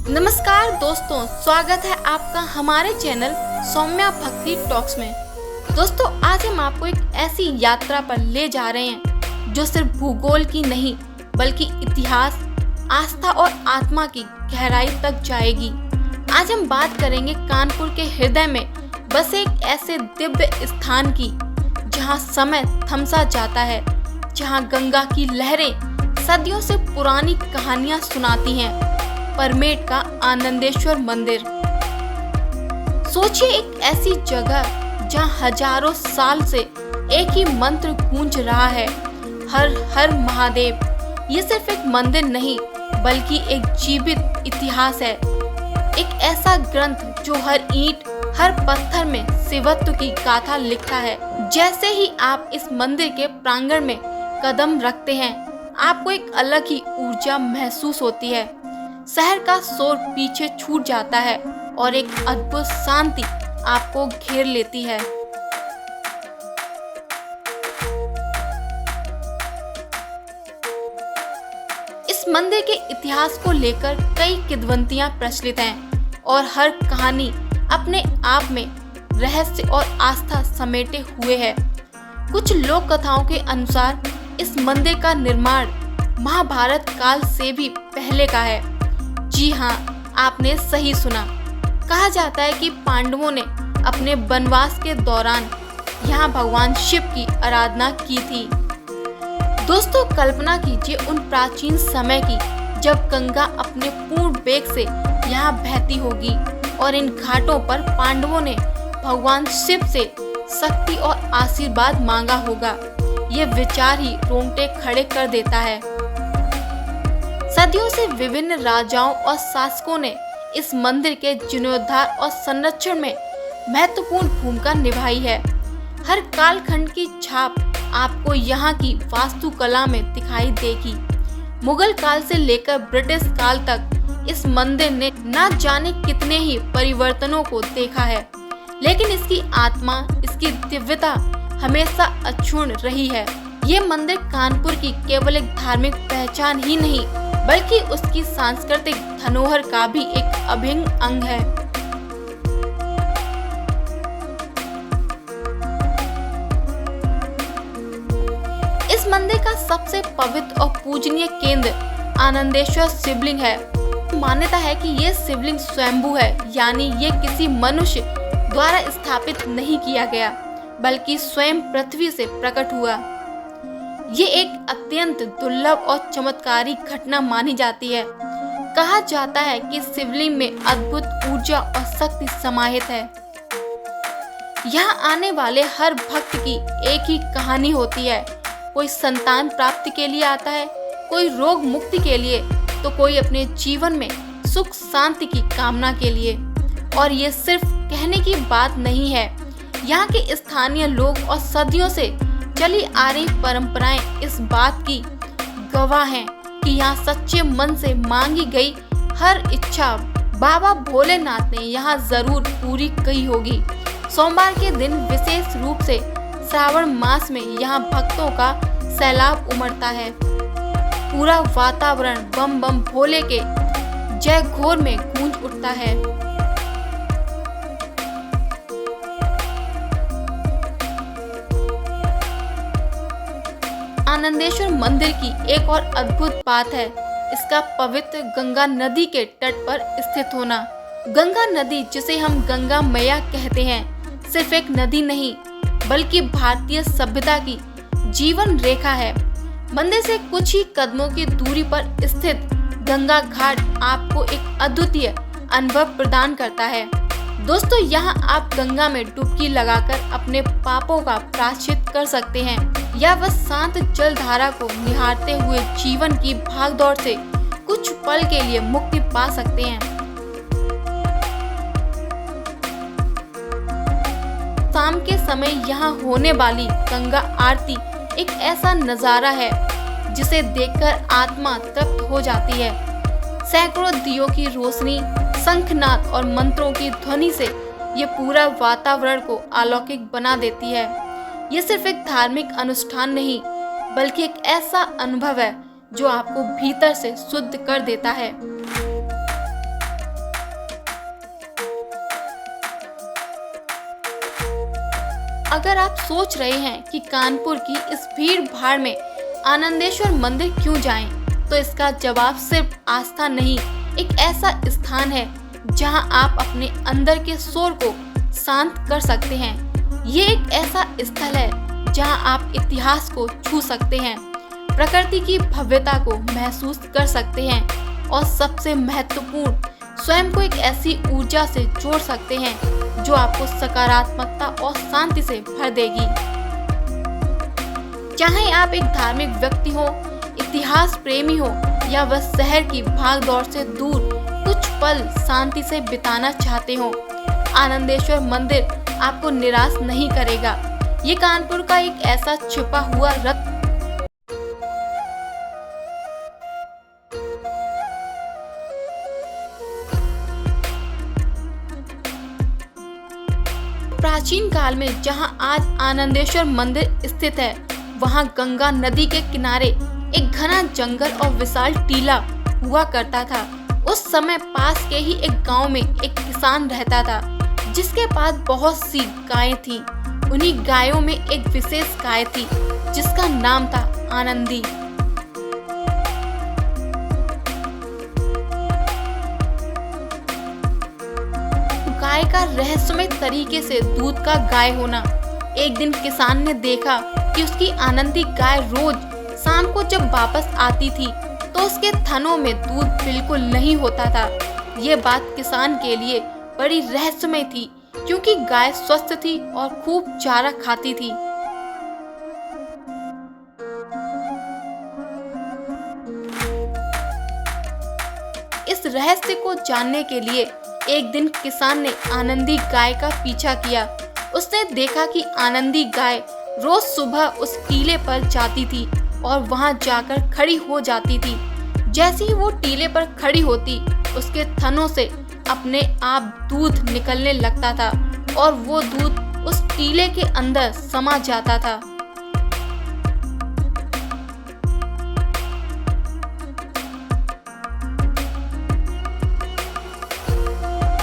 नमस्कार दोस्तों, स्वागत है आपका हमारे चैनल सौम्या भक्ति टॉक्स में। दोस्तों, आज हम आपको एक ऐसी यात्रा पर ले जा रहे हैं जो सिर्फ भूगोल की नहीं बल्कि इतिहास, आस्था और आत्मा की गहराई तक जाएगी। आज हम बात करेंगे कानपुर के हृदय में बसे एक ऐसे दिव्य स्थान की जहां समय थम सा जाता है, जहां गंगा की लहरें सदियों से पुरानी कहानियां सुनाती हैं। परमेट का आनंदेश्वर मंदिर। सोचिए, एक ऐसी जगह जहां हजारों साल से एक ही मंत्र गूंज रहा है, हर हर महादेव। ये सिर्फ एक मंदिर नहीं बल्कि एक जीवित इतिहास है, एक ऐसा ग्रंथ जो हर ईंट, हर पत्थर में शिवत्व की गाथा लिखता है। जैसे ही आप इस मंदिर के प्रांगण में कदम रखते हैं, आपको एक अलग ही ऊर्जा महसूस होती है। शहर का शोर पीछे छूट जाता है और एक अद्भुत शांति आपको घेर लेती है। इस मंदिर के इतिहास को लेकर कई किंवदंतियां प्रचलित हैं और हर कहानी अपने आप में रहस्य और आस्था समेटे हुए है। कुछ लोक कथाओं के अनुसार इस मंदिर का निर्माण महाभारत काल से भी पहले का है। जी हाँ, आपने सही सुना। कहा जाता है कि पांडवों ने अपने वनवास के दौरान यहाँ भगवान शिव की आराधना की थी। दोस्तों, कल्पना कीजिए उन प्राचीन समय की, जब गंगा अपने पूर्ण वेग से यहाँ बहती होगी और इन घाटों पर पांडवों ने भगवान शिव से शक्ति और आशीर्वाद मांगा होगा। ये विचार ही रोंगटे खड़े कर देता है। सदियों से विभिन्न राजाओं और शासकों ने इस मंदिर के जीर्णोद्धार और संरक्षण में महत्वपूर्ण भूमिका निभाई है। हर कालखंड की छाप आपको यहाँ की वास्तुकला में दिखाई देगी। मुगल काल से लेकर ब्रिटिश काल तक इस मंदिर ने न जाने कितने ही परिवर्तनों को देखा है, लेकिन इसकी आत्मा, इसकी दिव्यता हमेशा अक्षुण्ण रही है। ये मंदिर कानपुर की केवल एक धार्मिक पहचान ही नहीं बल्कि उसकी सांस्कृतिक धरोहर का भी एक अभिन्न अंग है। इस मंदिर का सबसे पवित्र और पूजनीय केंद्र आनंदेश्वर शिवलिंग है। मान्यता है कि ये शिवलिंग स्वयंभू है, यानी ये किसी मनुष्य द्वारा स्थापित नहीं किया गया बल्कि स्वयं पृथ्वी से प्रकट हुआ। ये एक अत्यंत दुर्लभ और चमत्कारी घटना मानी जाती है। कहा जाता है कि शिवलिंग में अद्भुत ऊर्जा और शक्ति समाहित है। यहाँ आने वाले हर भक्त की एक ही कहानी होती है। कोई संतान प्राप्ति के लिए आता है, कोई रोग मुक्ति के लिए, तो कोई अपने जीवन में सुख शांति की कामना के लिए। और ये सिर्फ कहने की बात नहीं है, यहाँ के स्थानीय लोग और सदियों से चली आ रही परंपराएं इस बात की गवाह हैं कि यहाँ सच्चे मन से मांगी गई हर इच्छा बाबा भोलेनाथ ने यहाँ जरूर पूरी की होगी। सोमवार के दिन विशेष रूप से श्रावण मास में यहाँ भक्तों का सैलाब उमड़ता है। पूरा वातावरण बम बम भोले के जय घोर में गूंज उठता है। आनंदेश्वर मंदिर की एक और अद्भुत बात है इसका पवित्र गंगा नदी के तट पर स्थित होना। गंगा नदी, जिसे हम गंगा मैया कहते हैं, सिर्फ एक नदी नहीं बल्कि भारतीय सभ्यता की जीवन रेखा है। मंदिर से कुछ ही कदमों की दूरी पर स्थित गंगा घाट आपको एक अद्वितीय अनुभव प्रदान करता है। दोस्तों, यहाँ आप गंगा में डुबकी लगाकर अपने पापों का प्रायश्चित कर सकते हैं या बस शांत जलधारा को निहारते हुए जीवन की भागदौड़ से कुछ पल के लिए मुक्ति पा सकते हैं। शाम के समय यहाँ होने वाली गंगा आरती एक ऐसा नजारा है जिसे देखकर आत्मा तृप्त हो जाती है। सैकड़ों दियों की रोशनी, शंखनाद और मंत्रों की ध्वनि से ये पूरा वातावरण को अलौकिक बना देती है। ये सिर्फ एक धार्मिक अनुष्ठान नहीं बल्कि एक ऐसा अनुभव है जो आपको भीतर से शुद्ध कर देता है। अगर आप सोच रहे हैं कि कानपुर की इस भीड़ भाड़ में आनंदेश्वर मंदिर क्यों जाएं, तो इसका जवाब सिर्फ आस्था नहीं, एक ऐसा स्थान है जहां आप अपने अंदर के शोर को शांत कर सकते हैं। ये एक ऐसा स्थल है जहां आप इतिहास को छू सकते हैं, प्रकृति की भव्यता को महसूस कर सकते हैं और सबसे महत्वपूर्ण, स्वयं को एक ऐसी ऊर्जा से जोड़ सकते हैं जो आपको सकारात्मकता और शांति से भर देगी। चाहे आप एक धार्मिक व्यक्ति हो, इतिहास प्रेमी हो या बस शहर की भागदौड़ से दूर कुछ पल शांति से बिताना चाहते हो, आनंदेश्वर मंदिर आपको निराश नहीं करेगा। ये कानपुर का एक ऐसा छिपा हुआ रत्न प्राचीन काल में जहां आज आनंदेश्वर मंदिर स्थित है, वहां गंगा नदी के किनारे एक घना जंगल और विशाल टीला हुआ करता था। उस समय पास के ही एक गांव में एक किसान रहता था जिसके पास बहुत सी गायें थीं। उन्हीं गायों में एक विशेष गाय थी जिसका नाम था आनंदी। गाय का रहस्यमय तरीके से दूध का गाय होना। एक दिन किसान ने देखा कि उसकी आनंदी गाय रोज शाम को जब वापस आती थी तो उसके थनों में दूध बिल्कुल नहीं होता था। ये बात किसान के लिए बड़ी रहस्यमय थी क्योंकि गाय स्वस्थ थी और खूब चारा खाती थी। इस रहस्य को जानने के लिए एक दिन किसान ने आनंदी गाय का पीछा किया। उसने देखा कि आनंदी गाय रोज सुबह उस टीले पर जाती थी और वहां जाकर खड़ी हो जाती थी। जैसे ही वो टीले पर खड़ी होती, उसके थनों से अपने आप दूध निकलने लगता था और वो दूध उस टीले के अंदर समा जाता था।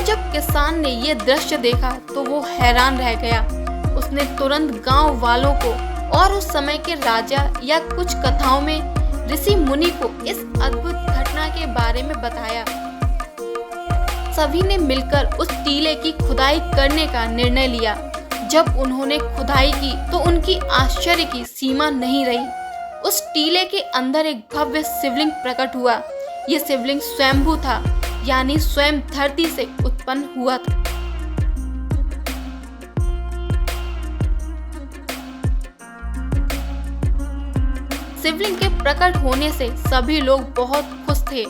जब किसान ने ये दृश्य देखा तो वो हैरान रह गया। उसने तुरंत गांव वालों को और उस समय के राजा या कुछ कथाओं में ऋषि मुनि को इस अद्भुत घटना के बारे में बताया। सभी ने मिलकर उस टीले की खुदाई करने का निर्णय लिया। जब उन्होंने खुदाई की तो उनकी आश्चर्य की सीमा नहीं रही। उस टीले के अंदर एक भव्य शिवलिंग प्रकट हुआ। यह शिवलिंग स्वयंभू था, यानी स्वयं धरती से उत्पन्न हुआ था। शिवलिंग के प्रकट होने से सभी लोग बहुत खुश थे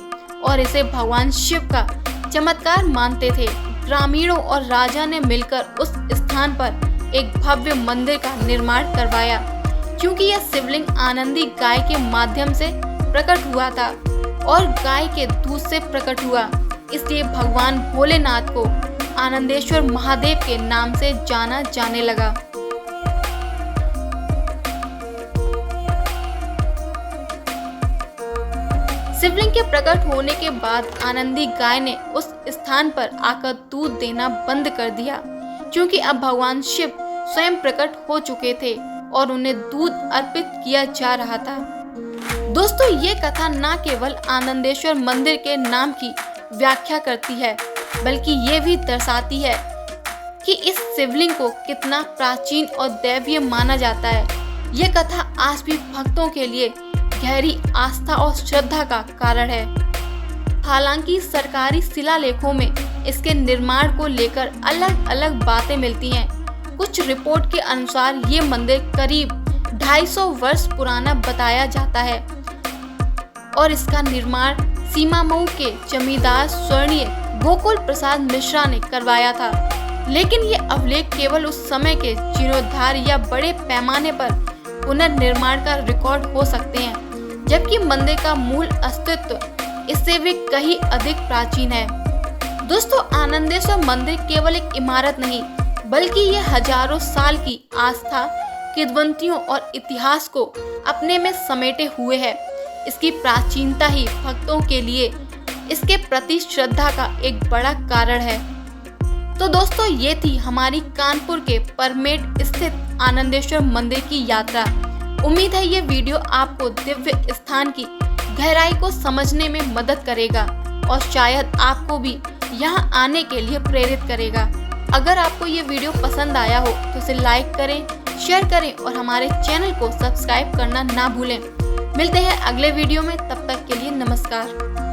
और इसे भगवान शिव का चमत्कार मानते थे। ग्रामीणों और राजा ने मिलकर उस स्थान पर एक भव्य मंदिर का निर्माण करवाया। क्योंकि यह शिवलिंग आनंदी गाय के माध्यम से प्रकट हुआ था और गाय के दूध से प्रकट हुआ, इसलिए भगवान भोलेनाथ को आनंदेश्वर महादेव के नाम से जाना जाने लगा। शिवलिंग के प्रकट होने के बाद आनंदी गाय ने उस स्थान पर आकर दूध देना बंद कर दिया, क्योंकि अब भगवान शिव स्वयं प्रकट हो चुके थे और उन्हें दूध अर्पित किया जा रहा था। दोस्तों, ये कथा न केवल आनंदेश्वर मंदिर के नाम की व्याख्या करती है, बल्कि ये भी दर्शाती है कि इस शिवलिंग को कितना प्राचीन और दैवीय माना जाता है। ये कथा आज भी भक्तों के लिए गहरी आस्था और श्रद्धा का कारण है। हालांकि सरकारी शिलालेखों में इसके निर्माण को लेकर अलग अलग बातें मिलती हैं। कुछ रिपोर्ट के अनुसार ये मंदिर करीब 250 वर्ष पुराना बताया जाता है और इसका निर्माण सीमामऊ के जमींदार स्वर्णीय गोकुल प्रसाद मिश्रा ने करवाया था। लेकिन ये अभिलेख केवल उस समय के जीर्णोद्धार या बड़े पैमाने पर पुनर्निर्माण का रिकॉर्ड हो सकते हैं, जबकि मंदिर का मूल अस्तित्व इससे भी कहीं अधिक प्राचीन है। दोस्तों, आनंदेश्वर मंदिर केवल एक इमारत नहीं, बल्कि ये हजारों साल की आस्था, किंवदंतियों और इतिहास को अपने में समेटे हुए है। इसकी प्राचीनता ही भक्तों के लिए इसके प्रति श्रद्धा का एक बड़ा कारण है। तो दोस्तों ये थी हमारी कानपुर के परमेट स्थित आनंदेश्वर मंदिर की यात्रा। उम्मीद है ये वीडियो आपको दिव्य स्थान की गहराई को समझने में मदद करेगा और शायद आपको भी यहाँ आने के लिए प्रेरित करेगा। अगर आपको ये वीडियो पसंद आया हो तो इसे लाइक करें, शेयर करें और हमारे चैनल को सब्सक्राइब करना ना भूलें। मिलते हैं अगले वीडियो में, तब तक के लिए नमस्कार।